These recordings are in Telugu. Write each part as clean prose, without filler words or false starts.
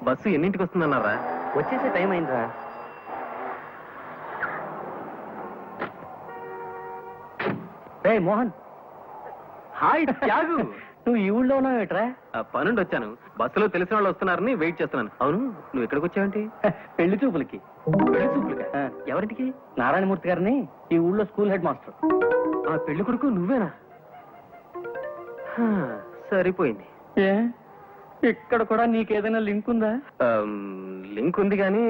బస్సు ఎన్నింటికి వస్తుందన్నారా? వచ్చేసే టైం అయిందిరా. రే మోహన్. హాయ్ త్యాగు. నువ్వు ఈ ఊళ్ళో ఉన్నావు ఏట్రా? పనుండి వచ్చాను. బస్సులో తెలిసిన వాళ్ళు వస్తున్నారని వెయిట్ చేస్తున్నాను. అవును, నువ్వు ఎక్కడికి వచ్చావంటి? పెళ్లి చూపులకి. పెళ్లి చూపులకా? ఎవరింటికి? నారాయణమూర్తి గారిని, ఈ ఊళ్ళో స్కూల్ హెడ్ మాస్టర్. ఆ పెళ్లి కొడుకు నువ్వేనా? సరిపోయింది. ఏ ఇక్కడ కూడా నీకేదైనా లింక్ ఉందా? లింక్ ఉంది కానీ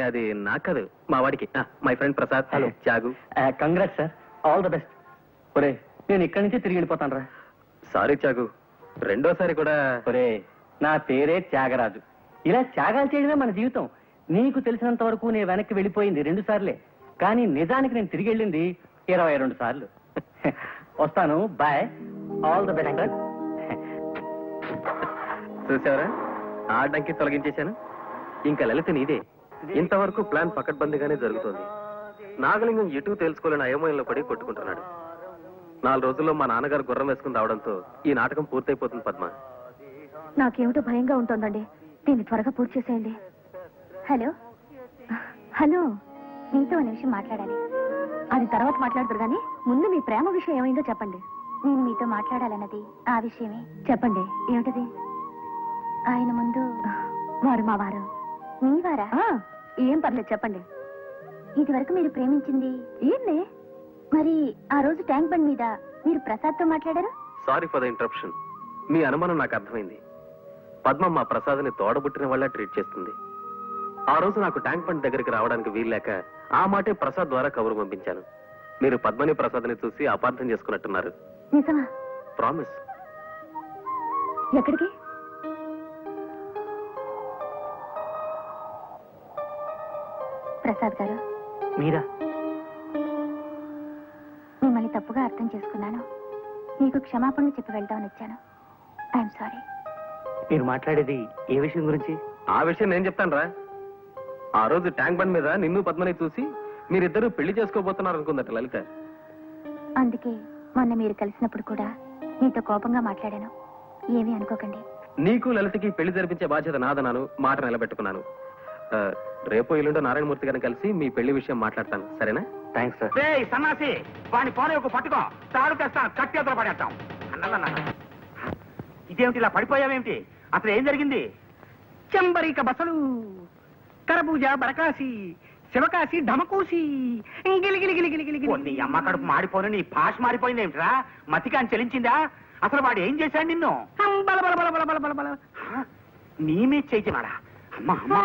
అది నాకు కాదు, మా వాడికి. My friend Prasad. Hello Tyagu. Congrats sir, all the best. ఒరే నేను ఇక్కడి నుంచే తిరిగి వెళ్ళిపోతాను రా. సారీ త్యాగు, రెండోసారి కూడా. ఒరే నా పేరే త్యాగరాజు. ఇలా త్యాగాలు చేయడమే మన జీవితం. నీకు తెలిసినంత వరకు నేను వెనక్కి వెళ్ళిపోయింది 2 సార్లే, కానీ నిజానికి నేను తిరిగి వెళ్ళింది 22 సార్లు. వస్తాను, బాయ్, ఆల్ ద బెస్ట్. చూసావరా, ఆడంకి తొలగించేశాను. ఇంకా లలిత నీదే. ఇంతవరకు ప్లాన్ పకడ్బందీగానే జరుగుతోంది. నాగలింగం ఎటు తెలుసుకోలేని అయోమయంలో పడి కొట్టుకుంటున్నాడు. 4 రోజుల్లో మా నాన్నగారు గుర్రం వేసుకుని రావడంతో ఈ నాటకం పూర్తయిపోతుంది. పద్మ, నాకేమిటో భయంగా ఉంటుందండి. దీన్ని త్వరగా పూర్తి చేసేయండి. హలో హలో, మీతో ఒక నిమిషం మాట్లాడాలి. అది తర్వాత మాట్లాడుతారు కానీ ముందు మీ ప్రేమ విషయం ఏమైందో చెప్పండి. నేను మీతో మాట్లాడాలన్నది ఆ విషయమే. చెప్పండి, ఏమిటది? ఆయన ముందు వారు మా వారు. మీ వారా? ఏం పర్లేదు చెప్పండి. ఇది వరకు మీరు ప్రేమించింది ఏంటి? మరి ఆ రోజు ట్యాంక్ బండ్ మీద మీరు ప్రసాద్తో మాట్లాడారు. Sorry for the interruption. మీ అనుమానం నాకు అర్థమైంది. పద్మ మా ప్రసాద్ని తోడబుట్టిన వాళ్ళ ట్రీట్ చేస్తుంది. ఆ రోజు నాకు ట్యాంక్ బండ్ దగ్గరికి రావడానికి వీల్లేక ఆ మాటే ప్రసాద్ ద్వారా కబురు పంపించాను. మీరు పద్మని ప్రసాద్ని చూసి అపార్థం చేసుకున్నట్టున్నారు. నిజమా? ప్రామిస్. ఎక్కడికి? ప్రసాద్ గారు, మీరా? మిమ్మల్ని తప్పుగా అర్థం చేసుకున్నాను. మీకు క్షమాపణలు చెప్పి వెళ్దామని వచ్చాను. I'm sorry. మీరు మాట్లాడేది ఏ విషయం గురించి? ఆ విషయం నేను చెప్తాను రా. ఆ రోజు ట్యాంక్ బండ్ మీద నిన్ను పద్మని చూసి మీరిద్దరూ పెళ్లి చేసుకోబోతున్నారు అనుకుందట లలిత. అందుకే మొన్న మీరు కలిసినప్పుడు కూడా మీతో కోపంగా మాట్లాడాను. ఏమీ అనుకోకండి. నీకు లలితకి పెళ్లి జరిపించే బాధ్యత నాదన్నాను, మాట నిలబెట్టుకున్నాను. రేపు ఎల్లుండో నారాయణమూర్తి గారిని కలిసి మీ పెళ్లి విషయం మాట్లాడతాను, సరేనా? Thanks sir. సన్నాసి వాడిని పోనీ ఒక పట్టుకో, తాడు తెస్తాను, కట్టేతలు పడేస్తాం. ఇదేమిటి ఇలా పడిపోయావేమిటి? అసలు ఏం జరిగింది? చెంబరిక బసలు, కరబూజ, బరకాసి, శివకాశి, ఢమకూసి, నీ అమ్మ కడుపు మాడిపోయిన నీ భాష మారిపోయింది ఏమిట్రా? మతికాని చెలించిందా? అసలు వాడు ఏం చేశాడు నిన్ను? నీమే చేయించినాడా? అమ్మ అమ్మ,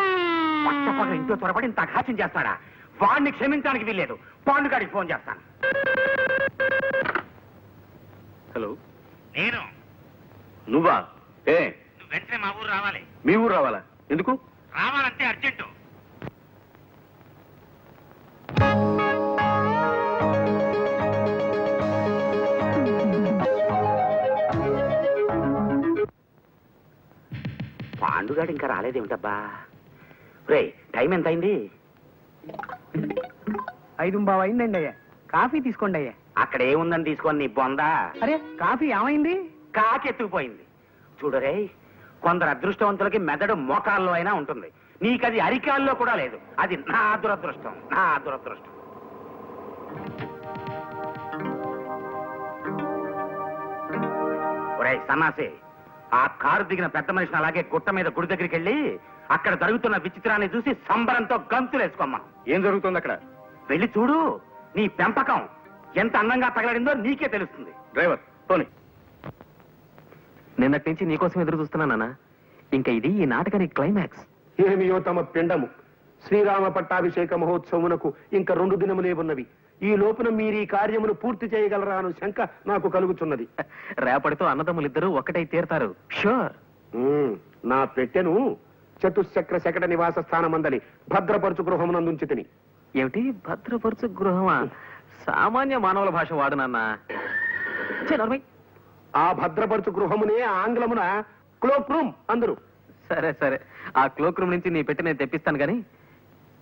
పట్టపగ ఇంట్లో త్వరపడి ఇంత అఘాత్యం చేస్తాడా? వాడిని క్షమించడానికి వీల్లేదు. పాండుగాడికి ఫోన్ చేస్తాను. హలో, నేను. నువ్వా? నువ్వు వెంటనే మా ఊరు రావాలి. మీ ఊరు రావాలా? ఎందుకు రావాలంటే అర్జెంటు. పాండుగాడు ఇంకా రాలేదేమిటబ్బా? రే, టైం ఎంత అయింది? 5:15 అయిందండి అయ్యా. కాఫీ తీసుకోండి అయ్యా. అక్కడ ఏముందని తీసుకొని నీ బొందా? అరే కాఫీ ఏమైంది? కాకెత్తుకుపోయింది. చూడరే, కొందరు అదృష్టవంతులకి మెదడు మోకాల్లో అయినా ఉంటుంది. నీకది అరికాల్లో కూడా లేదు. అది నా దురదృష్టం, నా దురదృష్టం. ఒరేయ్ సన్నాసి, ఆ కారు దిగిన పెద్ద మనిషిని అలాగే గుట్ట మీద గుడి దగ్గరికి వెళ్ళి అక్కడ జరుగుతున్న విచిత్రాన్ని చూసి సంబరంతో గంతులేసుకోమ్మా. ఏం జరుగుతుంది అక్కడ? వెళ్ళి చూడు. నీ పెంపకం ఎంత అందంగా తగలడిందో నీకే తెలుస్తుంది. డ్రైవర్ పోనీ. నిన్నటి నుంచి నీకోసం ఎదురు చూస్తున్నానా? ఇంకా ఇది ఈ నాటకానికి క్లైమాక్స్. ఏమియో తమ పిండము. శ్రీరామ పట్టాభిషేక మహోత్సవమునకు ఇంకా 2 దినములే ఉన్నవి. ఈ లోపున మీరు ఈ కార్యమును పూర్తి చేయగలరా అను శంక నాకు కలుగుతున్నది. రేపటితో అన్నదమ్ములిద్దరూ ఒక్కటై తీరతారు. షూర్. నా పెట్టెను చతుశ్చక్ర శకట నివాస స్థానమందలి భద్రపరచు గృహమునందుంచి తిని. ఏమిటి భద్రపరచు గృహమా? సామాన్య మానవుల భాష వాడు నాన్న. ఆ భద్రపరచు గృహమునే ఆంగ్లమున క్లోక్ రూమ్ అందరు. సరే సరే, ఆ క్లోక్ రూమ్ నుంచి నీ పెట్టి నేను తెప్పిస్తాను గాని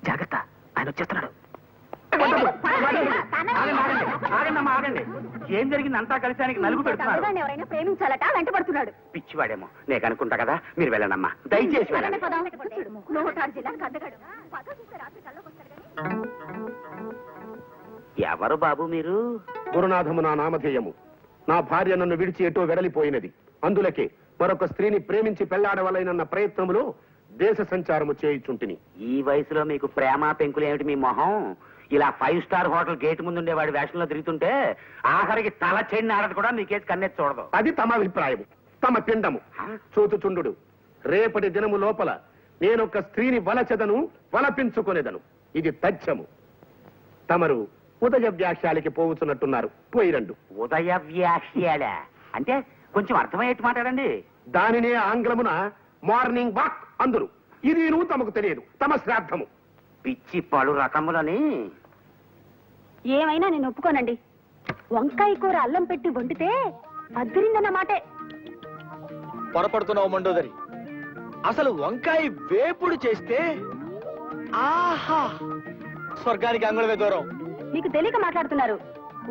జాగ్రత్త, ఆయన వచ్చేస్తున్నాడు. ఆగండమ్మా ఆగండి. ఏం జరిగింది? అంతా కలిసి ఆయనకి నలుగు పెడుతున్నారు. తనగాన్ని ఎవరైనా ప్రేమించాలట, వెంటబడుతున్నాడు. పిచ్చివాడేమో, నేను అనుకుంటా కదా. మీరు వెళ్ళండమ్మా, దయచేసి వెళ్ళండి. నోటారు జిల్లాకు అందగాడు. పగ చూస్తే రాత్రి కళ్ళకొస్తాడు కానీ. ఎవరు బాబు మీరు? గురునాథము నా నామధేయము. నా భార్య నన్ను విడిచి ఎటో వెడలిపోయినది. అందులకే మరొక స్త్రీని ప్రేమించి పెళ్లాడవలైనన్న ప్రయత్నములో దేశ సంచారము చేయుచుంటిని. ఈ వయసులో మీకు ప్రేమ పెంకులు ఏమిటి మీ మొహం? ఇలా 5 స్టార్ హోటల్ గేట్ ముందుండే వాడి వేషంలో తిరుగుతుంటే ఆఖరికి తల చెడిని ఆడదు కూడా మీకేసి కన్నెత్తి చూడదు. అది తమ అభిప్రాయము, తమ పిండము. చూచుచుండు, రేపటి దినము లోపల నేనొక స్త్రీని వలచెదను, వలపించుకొనేదను. ఇది తథ్యము. తమరు ఉదయ వ్యాఖ్యాలకి పోవుచున్నట్టున్నారు. పోయిరండు. ఉదయ వ్యాఖ్యాల అంటే కొంచెం అర్థమయ్యేట్టు మాట్లాడండి. దానినే ఆంగ్లమున మార్నింగ్ వాక్ అందురు. ఇది తమకు తెలియదు. తమ శ్రాద్ధము. పిచ్చి పలు రకములని. ఏమైనా నేను ఒప్పుకోనండి. వంకాయ కూర అల్లం పెట్టి వండితే అద్దరిందన్న మాటే. పొరపడుతున్నావు మండోదరి. అసలు వంకాయ వేపుడు చేస్తే ఆహా, స్వర్గానికి అంగుళమే దూరం. మీకు తెలియక మాట్లాడుతున్నారు.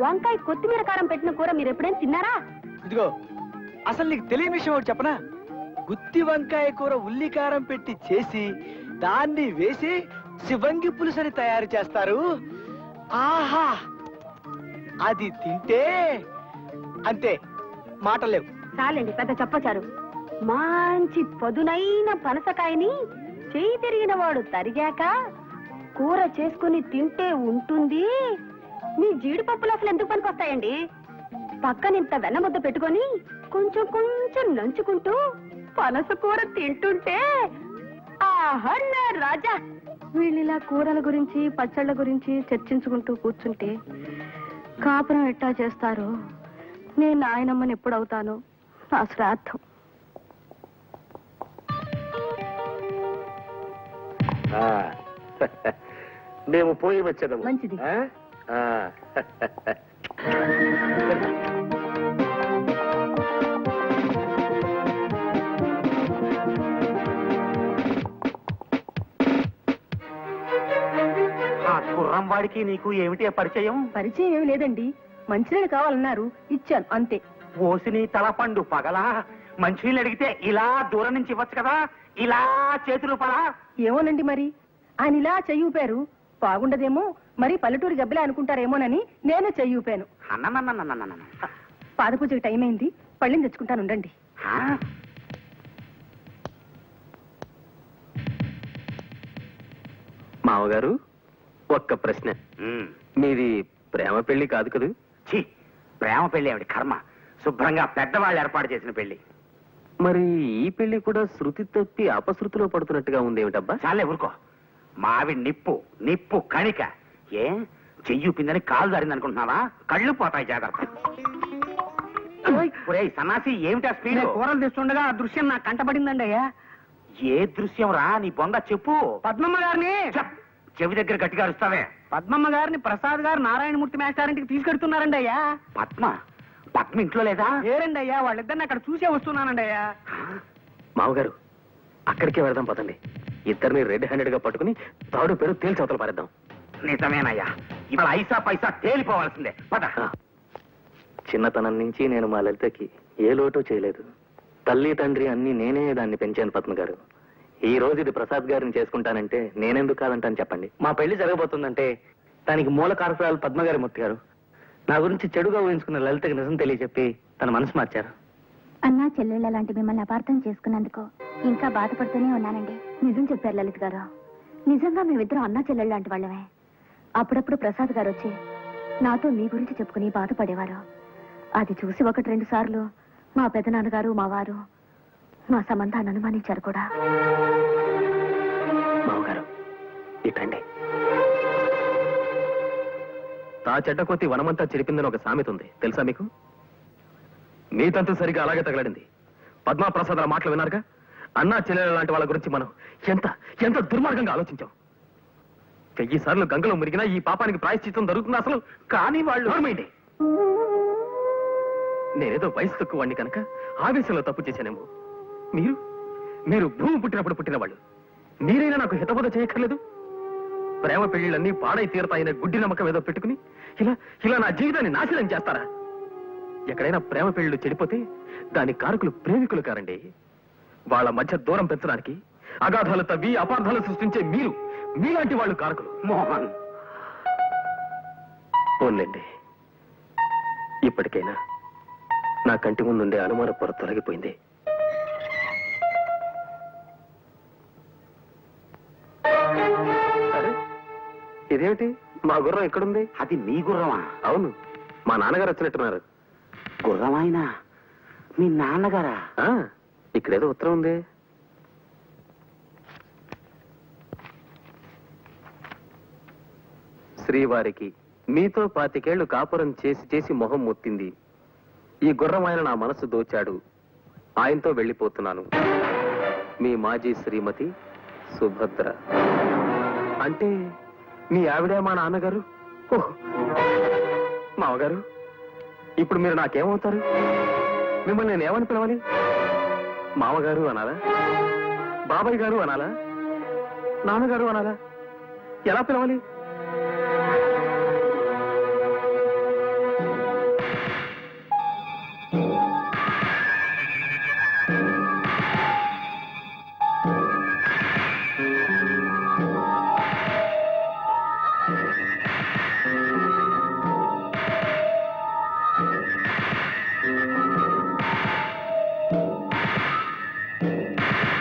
వంకాయ కొత్తిమీర కారం పెట్టిన కూర మీరు ఎప్పుడైనా తిన్నారా? ఇదిగో, అసలు నీకు తెలియని విషయం ఒకటి చెప్పనా? గుత్తి వంకాయ కూర ఉల్లికారం పెట్టి చేసి దాన్ని వేసి శివంగి పులుసని తయారు చేస్తారు. ఆహా, అది తింటే అంతే, మాటలేవు. చాలండి, పెద్ద చెప్పచారు. మంచి పదునైన పనసకాయని చేయి తిరిగిన వాడు తరిగాక కూర చేసుకుని తింటే ఉంటుంది. మీ జీడిపప్పులు అసలు ఎందుకు పనికొస్తాయండి? పక్కనింత వెన్నముద్ద పెట్టుకొని కొంచెం కొంచెం నంచుకుంటూ పనస కూర తింటుంటే ఆహా నా రాజా. వీళ్ళిలా కూరల గురించి పచ్చళ్ళ గురించి చర్చించుకుంటూ కూర్చుంటే కాపురం ఎట్టా చేస్తారు? నేను నాయనమ్మని ఎప్పుడవుతాను? నా శ్రాద్ధం. మేము పోయి వచ్చేదాము. మంచిది. ఆ కుర్రం వాడికి నీకు ఏమిటి పరిచయం? పరిచయం ఏమి లేదండి. మంచినీళ్ళు కావాలన్నారు, ఇచ్చాను అంతే. ఓసిని తలపండు పగలా. మంచినీళ్ళు అడిగితే ఇలా దూరం నుంచి ఇవ్వచ్చు కదా, ఇలా చేతులు పడా. ఏమోనండి మరి, ఆయన ఇలా చెయ్యూపారు. బాగుండదేమో, మరి పల్లెటూరి గబ్బిలే అనుకుంటారేమోనని నేను చెయ్యూపాను. అన్ననన్ననన్ననన్న. పాదపూజకి టైం అయింది, పళ్ళని తెచ్చుకుంటాను ఉండండి. ఆ? మావగారు, ఒక్క ప్రశ్న. మీది ప్రేమ పెళ్లి కాదు కదూ? ఛీ, ప్రేమ పెళ్లి ఏమిటి కర్మ? శుభ్రంగా పెద్దవాళ్ళు ఏర్పాటు చేసిన పెళ్లి. మరి ఈ పెళ్లి కూడా శృతి తప్పి అపశృతిలో పడుతున్నట్టుగా ఉందేమిటబ్బా? చాలే ఊరుకో. మావి నిప్పు నిప్పు కణిక. ఏ చెయ్యూపిందని కాలు జారింది అనుకుంటున్నావా? కళ్ళు పోతాయి, జాగ్రత్త. ఒరేయ్ సన్నాసి, ఏమిటా స్పీడ్? కూరలు తెస్తుండగా ఆ దృశ్యం నాకు కంటపడిందండి అయ్యా. ఏ దృశ్యం రా? నీ బొంద చెప్పు. పద్మమ్మ గారిని చెప్. చెవి దగ్గర గట్టిగా అరుస్తావే. పద్మమ్మ గారిని ప్రసాద్ గారు నారాయణమూర్తి మేస్టారింటికి తీసుకెడుతున్నారండి అయ్యా. పద్మ పద్మ ఇంట్లో లేదా? లేరండి అయ్యా, వాళ్ళిద్దరిని అక్కడ చూసే వస్తున్నానండి అయ్యా. మావగారు, అక్కడికే వెళదాం పదండి. ఇద్దరిని రెడ్ హ్యాండెడ్ గా పట్టుకుని తాడు పేరు తేల్చవతలు పారేద్దాం. నిజమేనయ్యా, ఇవాళ ఐసా పైసా తేలిపోవాల్సిందే. పద. చిన్నతనం నుంచి నేను మా లలితకి ఏ లోటు చేయలేదు. తల్లి తండ్రి అన్ని నేనే దాన్ని పెంచాను పద్మ గారు. ఈ రోజు ఇది ప్రసాద్ గారిని చేసుకుంటానంటే నేనెందుకు కాదంటాను చెప్పండి? మా పెళ్లి జరగబోతుందంటే దానికి మూల కారకురాలు పద్మ గారి మూర్తి గారు. నా గురించి చెడుగా ఊహించుకున్న లలితకి నిజం తెలియచెప్పి తన మనసు మార్చారు. అన్నా చెల్లెళ్ళ లాంటి మిమ్మల్ని అపార్థం చేసుకున్నందుకు ఇంకా బాధపడుతూనే ఉన్నానండి. నిజం చెప్పారు లలిత్ గారు. నిజంగా మేమిద్దరం అన్నా చెల్లెళ్ళ లాంటి వాళ్ళమే. అప్పుడప్పుడు ప్రసాద్ గారు వచ్చి నాతో మీ గురించి చెప్పుకుని బాధపడేవారు. అది చూసి 1-2 సార్లు మా పెదనాన్నగారు మా వారు మా సంబంధాన్ని అనుమానించారు కూడా. మావగారు, ఇటండి. తా చెడ్డ కొత్తి వనమంతా చెరిపిందని ఒక సామెత ఉంది, తెలుసా మీకు? మీ తంతు సరిగా అలాగే తగలడింది. పద్మా ప్రసాద్ మాటలు విన్నారుగా? అన్నా చెల్లెల లాంటి వాళ్ళ గురించి మనం ఎంత ఎంత దుర్మార్గంగా ఆలోచించాం. 1000 సార్లు గంగలో మురిగినా ఈ పాపానికి ప్రాయశ్చిత్తం దొరుకుతుంది అసలు? కానీ వాళ్ళు నోర్మేంటి? నేనేదో వయసు తక్కువ వాడిని కనుక ఆవేశంలో తప్పు చేశానేమో. మీరు భూమి పుట్టినప్పుడు పుట్టిన వాళ్ళు. మీరైనా నాకు హితబోధ చేయక్కర్లేదు. ప్రేమ పెళ్లిళ్ళన్నీ పాడై తీరతాయనే గుడ్డి నమ్మకం ఏదో పెట్టుకుని ఇలా ఇలా నా జీవితాన్ని నాశనం చేస్తారా? ఎక్కడైనా ప్రేమ పెళ్లిళ్ళు చెడిపోతే దాని కారకులు ప్రేమికులు కారండి. వాళ్ళ మధ్య దూరం పెంచడానికి అగాధాలు తవ్వి అపార్థాలు సృష్టించే మీలాంటి వాళ్ళు కారకులు. మోహన్, పోన్లేండి, ఇప్పటికైనా నా కంటి ముందుండే అనుమాన పొర తొలగిపోయింది. అరే, ఇదేమిటి? మా గుర్రం ఎక్కడుంది? అది నీ గుర్రమా? అవును, మా నాన్నగారు వచ్చినట్టున్నారు. గుర్రమైనా మీ నాన్నగారా? ఆ, ఇక్కడేదో ఉత్తరం ఉంది. శ్రీవారికి మీతో 25 ఏళ్లు కాపురం చేసి చేసి మొహం మొత్తింది. ఈ గుర్రం ఆయన నా మనసు దోచాడు. ఆయనతో వెళ్ళిపోతున్నాను. మీ మాజీ శ్రీమతి సుభద్ర. అంటే మీ ఆవిడే మా నాన్నగారు? ఓహ్, మావగారు, ఇప్పుడు మీరు నాకేమవుతారు? మిమ్మల్ని నేనేమని పిలవాలి? మామగారు అనాలా? బాబాయ్ గారు అనాలా? నాన్నగారు అనాలా? ఎలా పిలవాలి?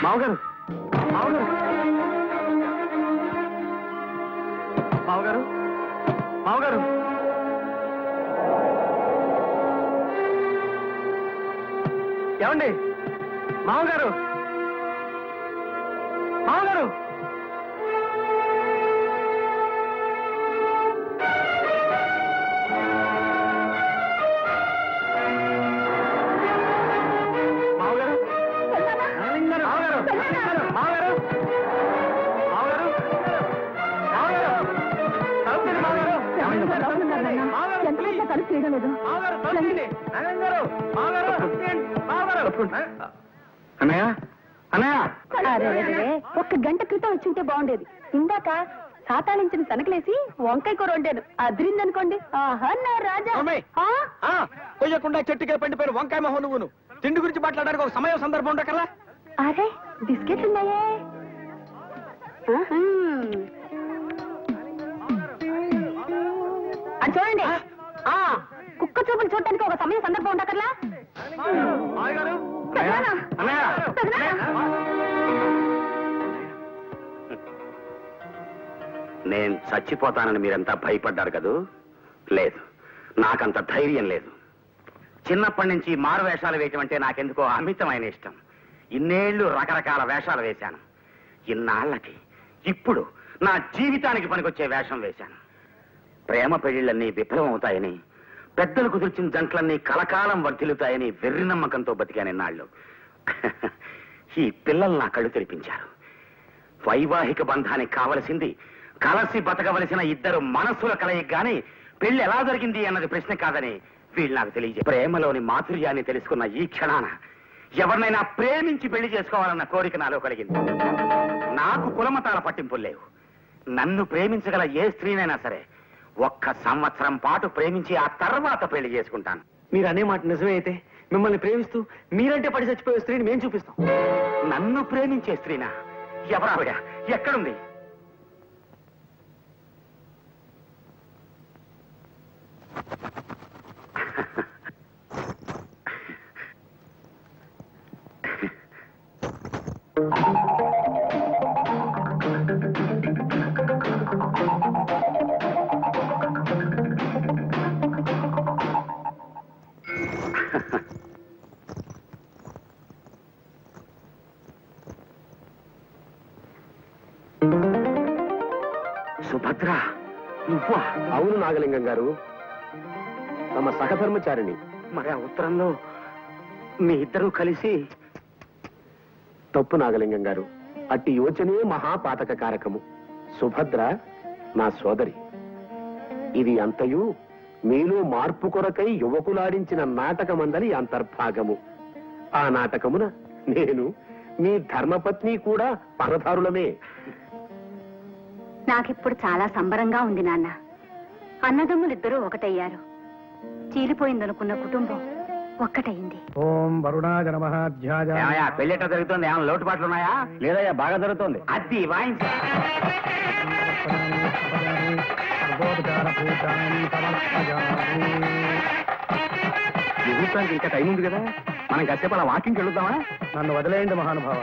మావగారు, మావగారు, మావగారు, మావగారు, ఏమండి? మావగారు, మావగారు, తలుపు తీయడం లేదు. అన్నయ్య, అన్నయ్య, అరే, ఒక్క గంట క్రితం వచ్చుంటే బాగుండేది. ఇందాక సాతాళించిన సనకలేసి వంకాయ కూర వండాను. అదిరిందనుకోండి. ఆహా నా రాజా. పోయకుండా చెట్టుకే పండిపోయిన వంకాయ మొహం నువ్వును. తిండి గురించి మాట్లాడడానికి ఒక సమయం సందర్భం ఉండకల్లా. అరే, బిస్కెట్లు ఉన్నాయే. అది చూడండి. కుక్క చూపులు చూడటానికి ఒక సమయం సందర్భం ఉండకర్లా. నేను చచ్చిపోతానని మీరంతా భయపడ్డారు కదూ? లేదు, నాకంత ధైర్యం లేదు. చిన్నప్పటి నుంచి మారు వేషాలు వేయటం అంటే నాకెందుకో అమితమైన ఇష్టం. ఇన్నేళ్లు రకరకాల వేషాలు వేశాను. ఇన్నాళ్ళకి ఇప్పుడు నా జీవితానికి పనికొచ్చే వేషం వేశాను. ప్రేమ పెళ్లిళ్ళన్నీ విఫలమవుతాయని, పెద్దలు కుదిర్చిన జంటలన్నీ కలకాలం వర్ధిల్లుతాయని వెర్రి నమ్మకంతో బతికాను ఇన్నాళ్ళు. ఈ పిల్లలు నా కళ్ళు తెరిపించారు. వైవాహిక బంధానికి కావలసింది కలసి బతకవలసిన ఇద్దరు మనస్సుల కలయిక గాని పెళ్లి ఎలా జరిగింది అన్నది ప్రశ్న కాదని వీళ్ళు నాకు తెలియజే. ప్రేమలోని మాధుర్యాన్ని తెలుసుకున్న ఈ క్షణాన ఎవరినైనా ప్రేమించి పెళ్లి చేసుకోవాలన్న కోరిక నాలో కలిగింది. నాకు కులమతాల పట్టింపులు లేవు. నన్ను ప్రేమించగల ఏ స్త్రీనైనా సరే 1 సంవత్సరం పాటు ప్రేమించి ఆ తర్వాత పెళ్లి చేసుకుంటాను. మీరు అనే మాట నిజమే అయితే మిమ్మల్ని ప్రేమిస్తూ మీరంటే పడి చచ్చిపోయే స్త్రీని మేము చూపిస్తాం. నన్ను ప్రేమించే స్త్రీనా? ఎవరావిడ? ఎక్కడుంది? సుభద్ర, నువ్వా? అవును నాగలింగం గారు, తమ సహధర్మచారిణి. మరి ఆ ఉత్తరంలో మీ ఇద్దరూ కలిసి... తప్పు నాగలింగం గారు, అట్టి యోచనే మహాపాతక కారకము. సుభద్ర నా సోదరి. ఇది అంతయు మీలో మార్పు కొరకై యువకులాడించిన నాటకమందని అంతర్భాగము. ఆ నాటకమున నేను మీ ధర్మపత్ని కూడా పరదారులమే. నాకిప్పుడు చాలా సంబరంగా ఉంది నాన్న. అన్నదమ్ములిద్దరూ ఒకటయ్యారు. చీలిపోయిందనుకున్న కుటుంబం ఒక్కటయింది. ఓం వరుణాయ నమః ధ్యాయ. ఏమయ్యా పెళ్ళిట జరుగుతుంది, ఏమైనా లోటుపాట్లు ఉన్నాయా? లేదయ్యా, బాగా జరుగుతోంది. అది వాయించా. ముహూర్తానికి ఇంకా టైం ఉంది కదా, మనం కాసేపు అలా వాకింగ్కి వెళ్దామా? నన్ను వదిలేయండి మహానుభావ.